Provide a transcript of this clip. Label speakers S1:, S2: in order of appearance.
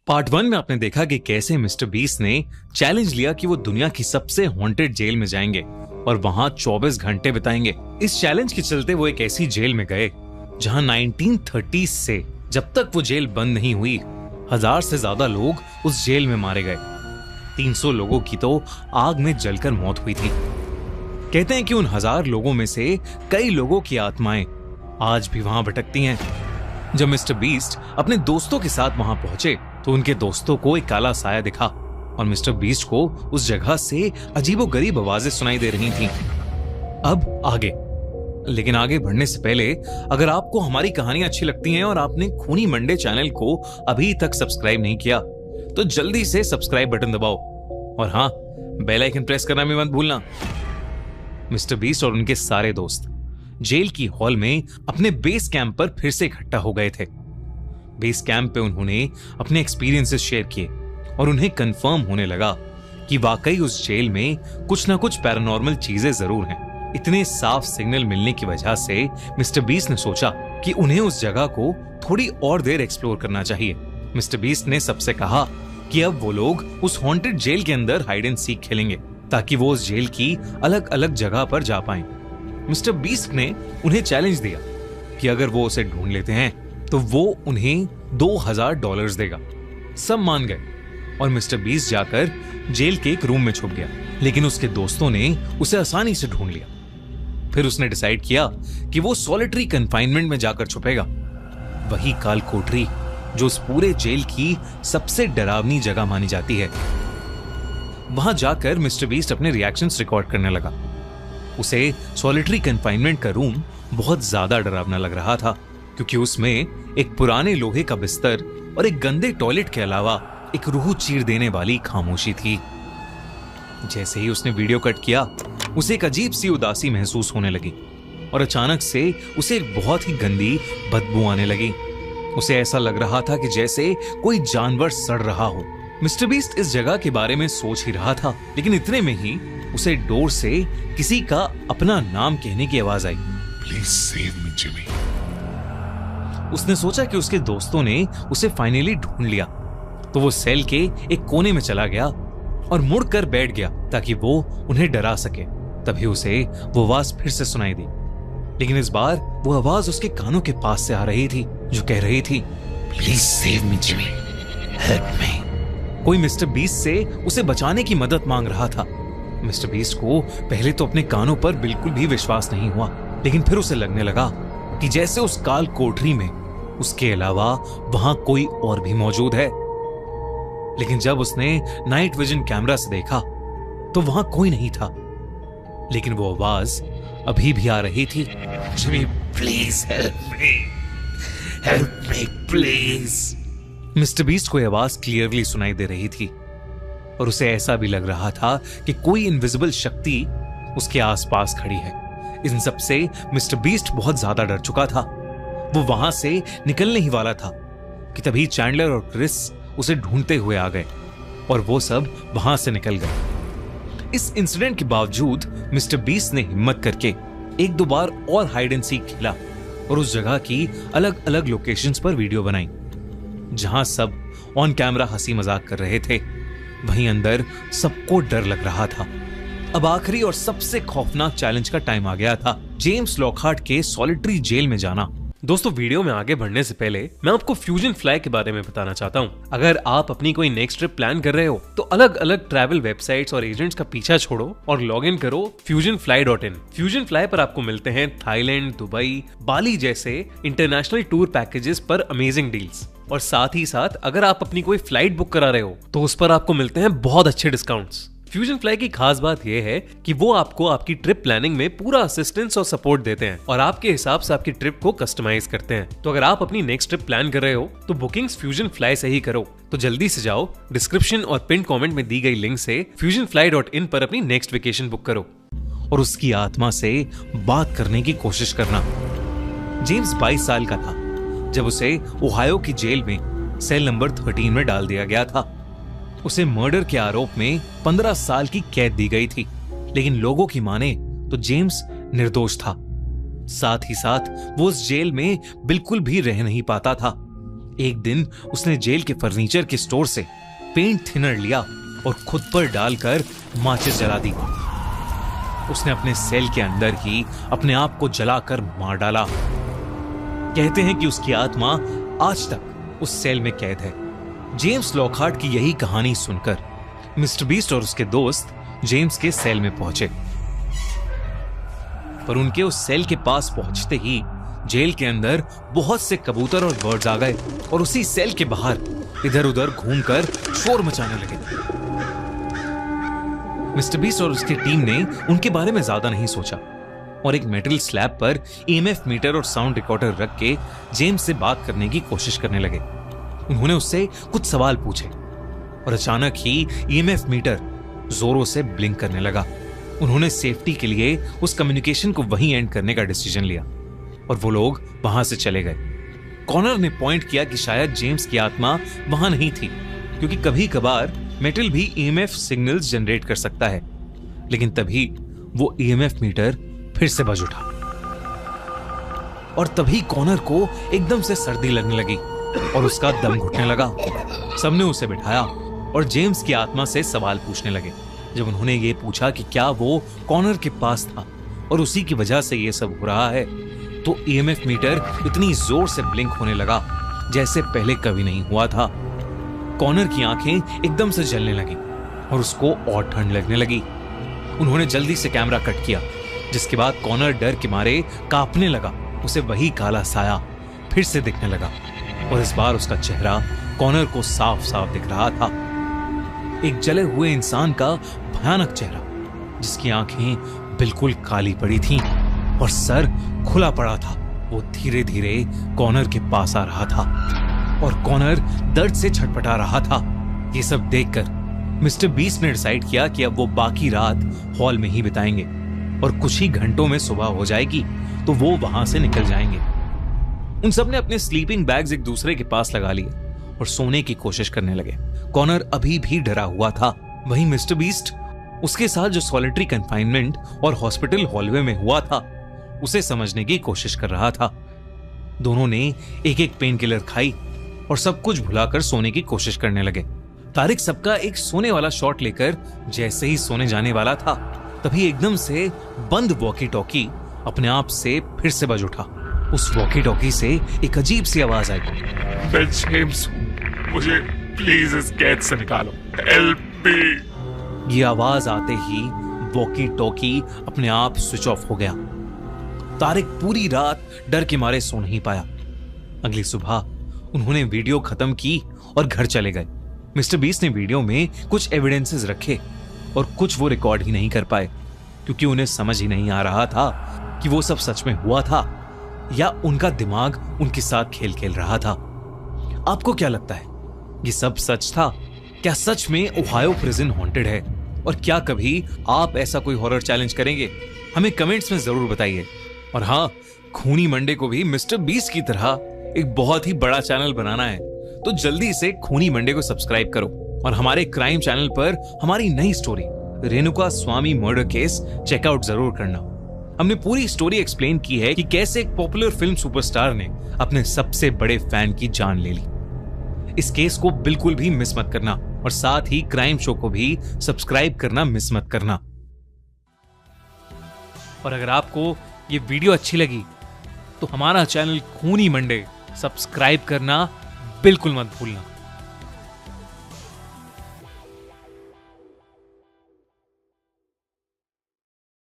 S1: Part 1 में आपने देखा कि कैसे मिस्टर बीस्ट ने चैलेंज लिया कि वो दुनिया की सबसे हॉन्टेड जेल में जाएंगे और वहां 24 घंटे बिताएंगे। इस चैलेंज के चलते वो एक ऐसी जेल में गए जहां 1930s से जब तक वो जेल बंद नहीं हुई 1000 से ज्यादा लोग उस जेल में मारे गए। 300 लोगों की तो आग में जलकर मौत हुई थी। कहते हैं कि उन 1000 लोगों में से कई लोगों की आत्माएं आज भी वहां भटकती हैं। जब मिस्टर बीस्ट अपने दोस्तों के साथ वहां पहुंचे तो उनके दोस्तों को एक काला साया दिखा और मिस्टर बीस्ट को उस जगह से अजीबोगरीब आवाजें सुनाई दे रही थीं। अब आगे, लेकिन आगे बढ़ने से पहले अगर आपको हमारी कहानियां अच्छी लगती हैं और आपने खूनी मंडे चैनल को अभी तक सब्सक्राइब नहीं किया तो जल्दी से सब्सक्राइब बटन दबाओ और हाँ, बेल आइकन प्रेस करना भी मत भूलना। मिस्टर बीस्ट और उनके सारे दोस्त जेल की हॉल में अपने बेस कैंप पर फिर से इकट्ठा हो गए थे। बेस कैंप पे उन्होंने अपने एक्सपीरियंसेस शेयर किए और उन्हें कंफर्म होने लगा कि वाकई उस जेल में कुछ ना कुछ पैरानॉर्मल चीजें जरूर हैं। इतने साफ सिग्नल मिलने की वजह से मिस्टर बीस्ट ने सोचा कि उन्हें उस जगह को थोड़ी और देर एक्सप्लोर करना चाहिए। मिस्टर बीस्ट ने सबसे कहा कि अब वो लोग उस हॉन्टेड जेल के अंदर हाइड एंड सीक खेलेंगे ताकि वो उस जेल की अलग अलग जगह पर जा पाएं। मिस्टर बीस्ट ने उन्हें चैलेंज दिया कि अगर वो उसे ढूंढ लेते हैं तो वो उन्हें $2000 देगा। सब मान गए और मिस्टर बीस्ट जाकर जेल के एक रूम में छुप गया, लेकिन उसके दोस्तों ने उसे आसानी से ढूंढ लिया। फिर उसने डिसाइड किया कि वो सॉलिटरी कन्फाइनमेंट में जाकर छुपेगा, वही काल कोठरी जो उस पूरे जेल की सबसे डरावनी जगह मानी जाती है। वहां जाकर मिस्टर बीस्ट अपने रिएक्शंस रिकॉर्ड करने लगा। उसे सॉलिटरी कन्फाइनमेंट का रूम बहुत ज्यादा डरावना लग रहा था क्योंकि उसमें एक पुराने लोहे का बिस्तर और एक गंदे टॉयलेट के अलावा एक रूह चीर देने वाली खामोशी थी। जैसे ही उसने वीडियो कट किया उसे एक अजीब सी उदासी महसूस होने लगी और अचानक से उसे एक बहुत ही गंदी बदबू आने लगी। उसे ऐसा लग रहा था कि जैसे कोई जानवर सड़ रहा हो। मिस्टर बीस्ट इस जगह के बारे में सोच ही रहा था, लेकिन इतने में ही उसे डोर से किसी का अपना नाम कहने की आवाज आई।
S2: Please save me Jimmy.
S1: उसने सोचा कि उसके दोस्तों ने उसे फाइनली ढूंढ लिया, तो वो सेल के एक कोने में चला गया और मुड़कर बैठ गया ताकि वो उन्हें डरा सके। तभी उसे वो आवाज फिर से सुनाई दी, लेकिन इस बार वो आवाज उसके कानों के पास से आ रही थी जो कह रही थी,
S2: please save me Jimmy, help me.
S1: कोई मिस्टर बीस्ट से उसे बचाने की मदद मांग रहा था। मिस्टर बीस्ट को पहले तो अपने कानों पर बिल्कुल भी विश्वास नहीं हुआ, लेकिन फिर उसे लगने लगा कि जैसे उस काल कोठरी में उसके अलावा वहां कोई और भी मौजूद है। लेकिन जब उसने नाइट विजन कैमरा से देखा तो वहां कोई नहीं था, लेकिन वो आवाज अभी भी आ रही थी,
S2: Jimmy please help me please.
S1: Mister beast को आवाज क्लियरली सुनाई दे रही थी और उसे ऐसा भी लग रहा था कि कोई इनविजिबल शक्ति उसके आसपास खड़ी है। इन सब से मिस्टर बीस्ट बहुत ज्यादा डर चुका था। वो वहां से निकलने ही वाला था कि तभी चैंडलर और क्रिस उसे ढूंढते हुए आ गए और वो सब वहां से निकल गए। इस इंसिडेंट के बावजूद मिस्टर बीस्ट ने हिम्मत करके एक दो बार और हाइड एंड सीक खेला और उस जगह की अलग अलग लोकेशंस पर वीडियो बनाई। जहां सब ऑन कैमरा हंसी मजाक कर रहे थे, वहीं अंदर सबको डर लग रहा था। अब आखिरी और सबसे खौफनाक चैलेंज का टाइम आ गया था, जेम्स लॉकहार्ट के सॉलिटरी जेल में जाना। दोस्तों, वीडियो में आगे बढ़ने से पहले मैं आपको फ्यूजन फ्लाई के बारे में बताना चाहता हूँ। अगर आप अपनी कोई नेक्स्ट ट्रिप प्लान कर रहे हो तो अलग अलग ट्रैवल वेबसाइट्स और एजेंट्स का पीछा छोड़ो और लॉग इन करो fusionfly.in। फ्यूजन फ्लाई पर आपको मिलते हैं थाईलैंड, दुबई, बाली जैसे इंटरनेशनल टूर पैकेजेस पर अमेजिंग डील्स, और साथ ही साथ अगर आप अपनी कोई फ्लाइट बुक करा रहे हो तो उस पर आपको मिलते हैं बहुत अच्छे डिस्काउंट्स। फ्यूजन फ्लाई की खास बात यह है कि वो आपको आपकी ट्रिप प्लानिंग में पूरा असिस्टेंस और सपोर्ट देते हैं और आपके हिसाब से आपकी ट्रिप को कस्टमाइज करते हैं। तो अगर आप अपनी नेक्स्ट ट्रिप प्लान कर रहे हो तो बुकिंग्स फ्यूजन फ्लाई से ही करो। तो जल्दी से जाओ, डिस्क्रिप्शन और पिन कमेंट में दी गई लिंक से fusionfly.in पर अपनी नेक्स्ट वेकेशन बुक करो और उसकी आत्मा से बात करने की कोशिश करना। जेम्स 22 साल का था जब उसे ओहायो की जेल में सेल नंबर 13 में डाल दिया गया था। उसे मर्डर के आरोप में 15 साल की कैद दी गई थी, लेकिन लोगों की माने तो जेम्स निर्दोष था। साथ ही साथ वो उस जेल में बिल्कुल भी रह नहीं पाता था। एक दिन उसने जेल के फर्नीचर के स्टोर से पेंट थिनर लिया और खुद पर डालकर माचिस जला दी। उसने अपने सेल के अंदर ही अपने आप को जलाकर मार डाला। कहते हैं कि उसकी आत्मा आज तक उस सेल में कैद है। जेम्स लॉकहार्ट की यही कहानी सुनकर मिस्टर बीस्ट और उसके दोस्त जेम्स के सेल में पहुंचे, पर उनके उस सेल के पास पहुंचते ही जेल के अंदर बहुत से कबूतर और बर्ड्स आ गए और उसी सेल के बाहर इधर उधर घूमकर शोर मचाने लगे। मिस्टर बीस्ट और उसकी टीम ने उनके बारे में ज्यादा नहीं सोचा और एक मेटल स्लैब पर ईएमएफ मीटर और साउंड रिकॉर्डर रख के जेम्स से बात करने की कोशिश करने लगे। उन्होंने उससे कुछ सवाल पूछे और अचानक ही ईएमएफ मीटर जोरों से ब्लिंक करने लगा। उन्होंने सेफ्टी के लिए उस कम्युनिकेशन को वहीं एंड करने का डिसीजन लिया और वो लोग वहां से चले गए। कॉनर ने पॉइंट किया कि शायद जेम्स की आत्मा वहां नहीं थी, क्योंकि कभी कभार मेटल भी ईएमएफ सिग्नल्स जनरेट कर सकता है। लेकिन तभी वो ईएमएफ मीटर फिर से बज उठा और तभी कॉनर को एकदम से सर्दी लगने लगी और उसका दम घुटने लगा। सबने उसे बिठाया और जेम्स की आत्मा से सवाल पूछने लगे। जब उन्होंने ये पूछा कि क्या वो कॉनर के पास था और उसी की वजह से ये सब हो रहा है, तो ईएमएफ मीटर इतनी जोर से ब्लिंक होने लगा जैसे पहले कभी नहीं हुआ था। कॉनर की आंखें एकदम से जलने लगी और उसको और ठंड लगने लगी। उन्होंने जल्दी से कैमरा कट किया, जिसके बाद कॉनर डर के मारे कांपने लगा। उसे वही काला साया फिर से दिखने लगा और इस बार उसका चेहरा कॉनर को साफ साफ दिख रहा था। एक जले हुए इंसान का भयानक चेहरा, जिसकी आंखें बिल्कुल काली पड़ी थीं और सर खुला पड़ा था। वो धीरे धीरे कॉनर के पास आ रहा था और कॉनर दर्द से छटपटा रहा था। ये सब देखकर मिस्टर बीस्ट ने डिसाइड किया कि अब वो बाकी रात हॉल में ही बिताएंगे और कुछ ही घंटों में सुबह हो जाएगी तो वो वहां से निकल जाएंगे। उन सब ने अपने स्लीपिंग बैग्स एक दूसरे के पास लगा लिए और सोने की कोशिश करने लगे। कॉनर अभी भी डरा हुआ था। वहीं मिस्टर बीस्ट उसके साथ जो सॉलिटरी कन्फाइनमेंट और हॉस्पिटल हॉलवे में हुआ था उसे समझने की कोशिश कर रहा था। दोनों ने एक एक पेन किलर खाई और सब कुछ भुलाकर सोने की कोशिश करने लगे। तारिक सबका एक सोने वाला शॉट लेकर जैसे ही सोने जाने वाला था, तभी एकदम से बंद वॉकी टॉकी अपने आप से फिर से बज उठा। उस वॉकी टॉकी से एक अजीब सी आवाज आई,
S3: मैं जेम्स हूं, मुझे प्लीज इस कैद से निकालो, हेल्प मी।
S1: ये आवाज आते ही वॉकी टॉकी अपने आप स्विच ऑफ हो गया। तारिक पूरी रात डर के मारे सो नहीं पाया। अगली सुबह उन्होंने वीडियो खत्म की और घर चले गए। मिस्टर बीस्ट ने वीडियो में कुछ एविडेंसेस रखे और कुछ वो रिकॉर्ड ही नहीं कर पाए, क्योंकि उन्हें समझ ही नहीं आ रहा था कि वो सब सच में हुआ था या उनका दिमाग उनके साथ खेल खेल रहा था। आपको क्या लगता है, ये सब सच था? क्या सच में ओहायो प्रिजन हॉन्टेड है? और क्या कभी आप ऐसा कोई हॉरर चैलेंज करेंगे? हमें कमेंट्स में जरूर बताइए। और हाँ, खूनी मंडे को भी मिस्टर बीस्ट की तरह एक बहुत ही बड़ा चैनल बनाना है, तो जल्दी से खूनी मंडे को सब्सक्राइब करो और हमारे क्राइम चैनल पर हमारी नई स्टोरी रेणुका स्वामी मर्डर केस चेकआउट जरूर करना। हमने पूरी स्टोरी एक्सप्लेन की है कि कैसे एक पॉपुलर फिल्म सुपरस्टार ने अपने सबसे बड़े फैन की जान ले ली। इस केस को बिल्कुल भी मिस मत करना और साथ ही क्राइम शो को भी सब्सक्राइब करना मिस मत करना। और अगर आपको ये वीडियो अच्छी लगी तो हमारा चैनल खूनी मंडे सब्सक्राइब करना बिल्कुल मत भूलना।